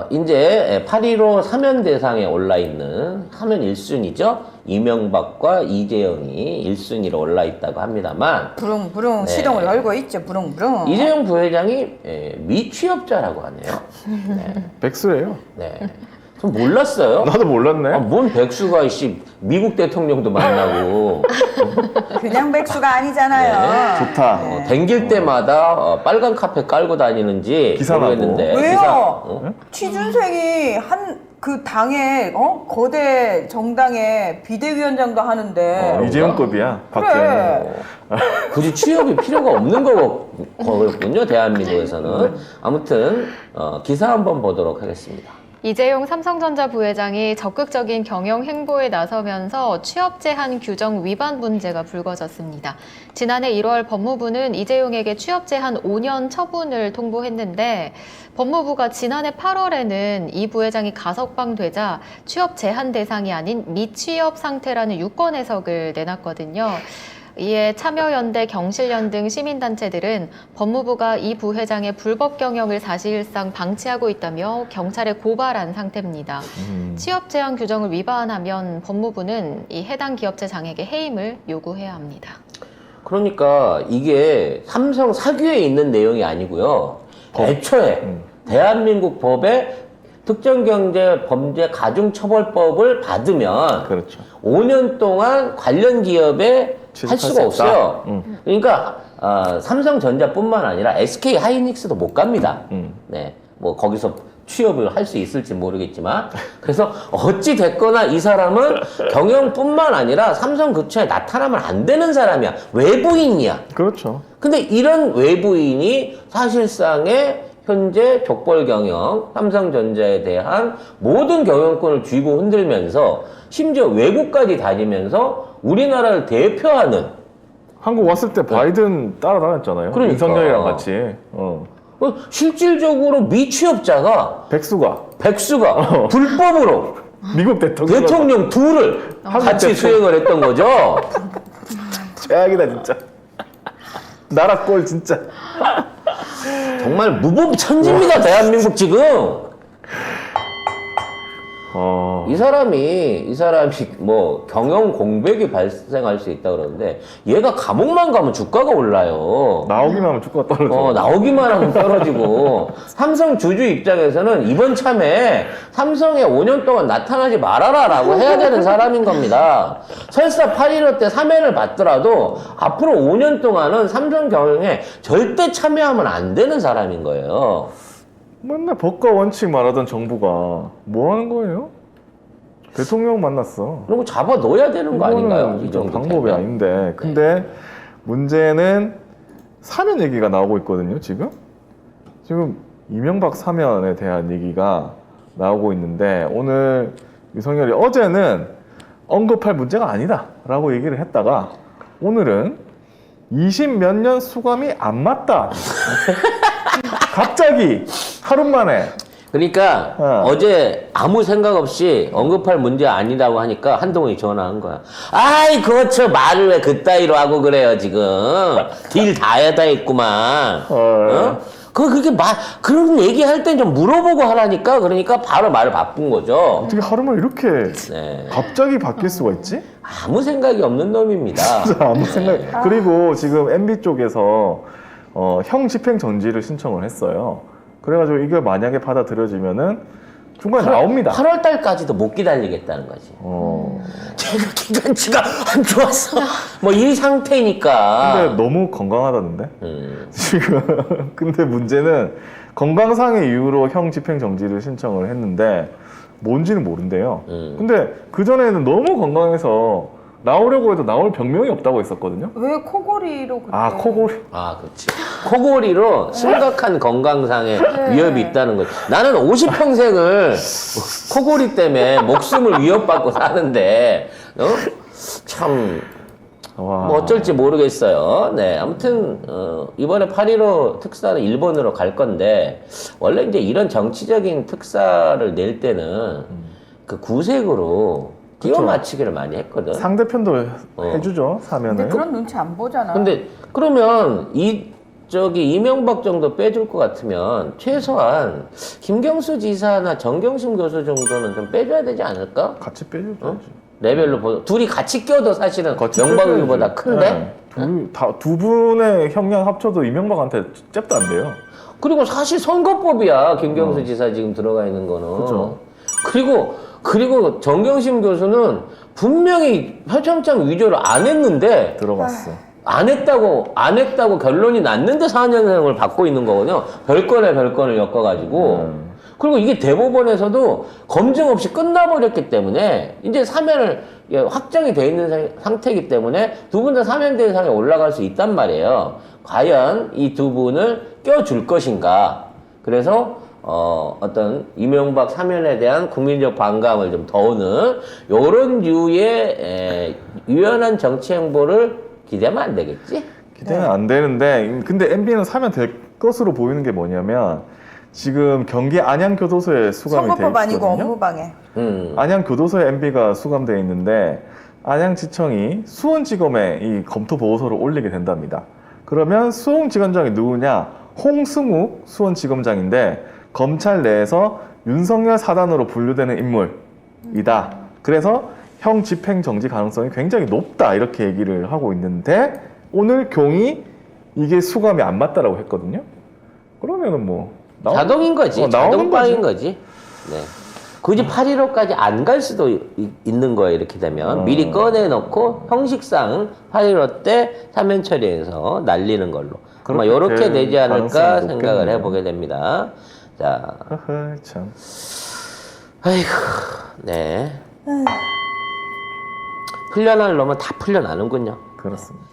이제 8.15 사면 대상에 올라있는 사면 1순위죠. 이명박과 이재용이 1순위로 올라있다고 합니다만 부릉부릉 네. 시동을 열고 있죠. 부릉부릉. 이재용 부회장이 미취업자라고 하네요. 네. 백수예요. 네. 전 몰랐어요. 나도 몰랐네. 뭔 백수가 이씨 미국 대통령도 만나고 그냥 백수가 아니잖아요. 좋다. 댕길 때마다 빨간 카페 깔고 다니는지 기사 나고. 모르겠는데 왜요? 취준생이 한 그 당에 거대 정당의 비대위원장도 하는데 이재용급이야. 그래. 박재용. 굳이 취업이 필요가 없는 거군요, 대한민국에서는. 아무튼 기사 한번 보도록 하겠습니다. 이재용 삼성전자 부회장이 적극적인 경영 행보에 나서면서 취업 제한 규정 위반 문제가 불거졌습니다. 지난해 1월 법무부는 이재용에게 취업 제한 5년 처분을 통보했는데 법무부가 지난해 8월에는 이 부회장이 가석방되자 취업 제한 대상이 아닌 미취업 상태라는 유권 해석을 내놨거든요. 이에 참여연대, 경실련 등 시민단체들은 법무부가 이 부회장의 불법 경영을 사실상 방치하고 있다며 경찰에 고발한 상태입니다. 취업 제한 규정을 위반하면 법무부는 이 해당 기업체장에게 해임을 요구해야 합니다. 그러니까 이게 삼성 사규에 있는 내용이 아니고요. 애초에 대한민국 법에 특정경제범죄가중처벌법을 받으면 그렇죠. 5년 동안 관련 기업에 할 취직할 수가 수 없어요. 그러니까 삼성전자뿐만 아니라 SK 하이닉스도 못 갑니다. 네, 뭐 거기서 취업을 할 수 있을지 모르겠지만 그래서 어찌 됐거나 이 사람은 경영뿐만 아니라 삼성그룹에 나타나면 안 되는 사람이야. 외부인이야. 그렇죠. 근데 이런 외부인이 사실상의 현재 족벌 경영, 삼성전자에 대한 모든 경영권을 쥐고 흔들면서 심지어 외국까지 다니면서 우리나라를 대표하는 한국 왔을 때 바이든 따라다녔잖아요. 그러니까. 윤석열이랑 같이. 실질적으로 미취업자가 백수가 불법으로 미국 대통령 둘을 같이 대통령. 수행을 했던 거죠. 최악이다 진짜. 나라 꼴 진짜. 정말 무법천지입니다, 대한민국 지금. 이 사람이 뭐 경영 공백이 발생할 수 있다 그러는데 얘가 감옥만 가면 주가가 올라요. 나오기만 하면 주가가 떨어져. 나오기만 하면 떨어지고 삼성 주주 입장에서는 이번 참에 삼성에 5년 동안 나타나지 말아라라고 해야 되는 사람인 겁니다. 설사 8.15 때 사면을 받더라도 앞으로 5년 동안은 삼성 경영에 절대 참여하면 안 되는 사람인 거예요. 맨날 법과 원칙 말하던 정부가 뭐 하는 거예요? 대통령 만났어. 그리고 잡아 넣어야 되는 거 아닌가요? 이 진짜 정도 방법이 되면. 아닌데. 근데 문제는 사면 얘기가 나오고 있거든요, 지금. 지금 이명박 사면에 대한 얘기가 나오고 있는데 오늘 윤석열이 어제는 언급할 문제가 아니다라고 얘기를 했다가 오늘은 20 몇 년 수감이 안 맞다. 갑자기 하루 만에 그러니까 어제 아무 생각 없이 언급할 문제 아니라고 하니까 한동훈이 전화한 거야. 아이 그거 말을 왜 그따위로 하고 그래요 지금. 딜 다 했구만. 그렇게 그런 얘기할 땐 좀 물어보고 하라니까. 그러니까 바로 말을 바꾼 거죠. 어떻게 하루 만에 이렇게 네. 갑자기 바뀔 수가 있지? 아무 생각이 없는 놈입니다. 아무 생각. 그리고 지금 MB 쪽에서 형 집행 정지를 신청을 했어요. 그래가지고 이게 만약에 받아들여지면은 중간에 나옵니다. 8월 달까지도 못 기다리겠다는 거지. 제가 기관치가 안 좋았어. 뭐 이 상태니까. 근데 너무 건강하다던데? 지금. 근데 문제는 건강상의 이유로 형 집행 정지를 신청을 했는데 뭔지는 모른대요. 근데 그전에는 너무 건강해서 나오려고 해도 나올 병명이 없다고 했었거든요. 왜 코골이로 그때? 코골이. 그렇지. 코골이로 심각한 건강상의 위협이 있다는 거지. 나는 50평생을 코골이 때문에 목숨을 위협받고 사는데, 참, 와. 뭐 어쩔지 모르겠어요. 네. 아무튼, 이번에 8.15 특사는 일본으로 갈 건데, 원래 이제 이런 정치적인 특사를 낼 때는 그 구색으로 끼워 맞추기를 많이 했거든. 상대편도 해주죠, 사면을. 근데 그런 눈치 안 보잖아. 근데 그러면 이 저기 이명박 정도 빼줄 것 같으면 최소한 김경수 지사나 정경심 교수 정도는 좀 빼줘야 되지 않을까? 같이 빼줘야지. 어? 레벨로 둘이 같이 껴도 사실은 같이 명박이보다 빼줘야지. 큰데? 네. 두 분의 형량 합쳐도 이명박한테 잽도 안 돼요. 그리고 사실 선거법이야 김경수 지사 지금 들어가 있는 거는. 그쵸. 그리고 정경심 교수는 분명히 표창장 위조를 안 했는데 들어갔어. 안 했다고 결론이 났는데 4년형을 받고 있는 거거든요. 별건을 엮어가지고. 그리고 이게 대법원에서도 검증 없이 끝나버렸기 때문에 이제 사면을 확정이 돼 있는 상태이기 때문에 두 분 다 사면 대상에 올라갈 수 있단 말이에요. 과연 이 두 분을 껴줄 것인가. 그래서 어떤 이명박 사면에 대한 국민적 반감을 좀 더우는 요런 류의 유연한 정치 행보를 기대하면 안 되겠지? 기대는 안 되는데, 근데 MB는 사면 될 것으로 보이는 게 뭐냐면 지금 경기 안양교도소에 수감이 돼 선거법 아니고 있거든요. 업무방해. 안양교도소에 MB가 수감되어 있는데 안양지청이 수원지검에 이 검토 보고서를 올리게 된답니다. 그러면 수원지검장이 누구냐? 홍승욱 수원지검장인데 검찰 내에서 윤석열 사단으로 분류되는 인물이다. 그래서 형 집행 정지 가능성이 굉장히 높다 이렇게 얘기를 하고 있는데 오늘 경이 이게 수감이 안 맞다라고 했거든요. 그러면은 뭐 자동인 거지. 나오는 자동빵인 거지. 거지. 네. 굳이 8.15까지 안 갈 수도 있는 거예요. 이렇게 되면 미리 꺼내놓고 형식상 8.15 때 사면 처리해서 날리는 걸로. 아마 이렇게 되지 않을까 가능성이 생각을 높겠네요. 해보게 됩니다. 자, 허허, 참. 아이고, 네. 풀려날 놈은 다 풀려나는군요. 그렇습니다.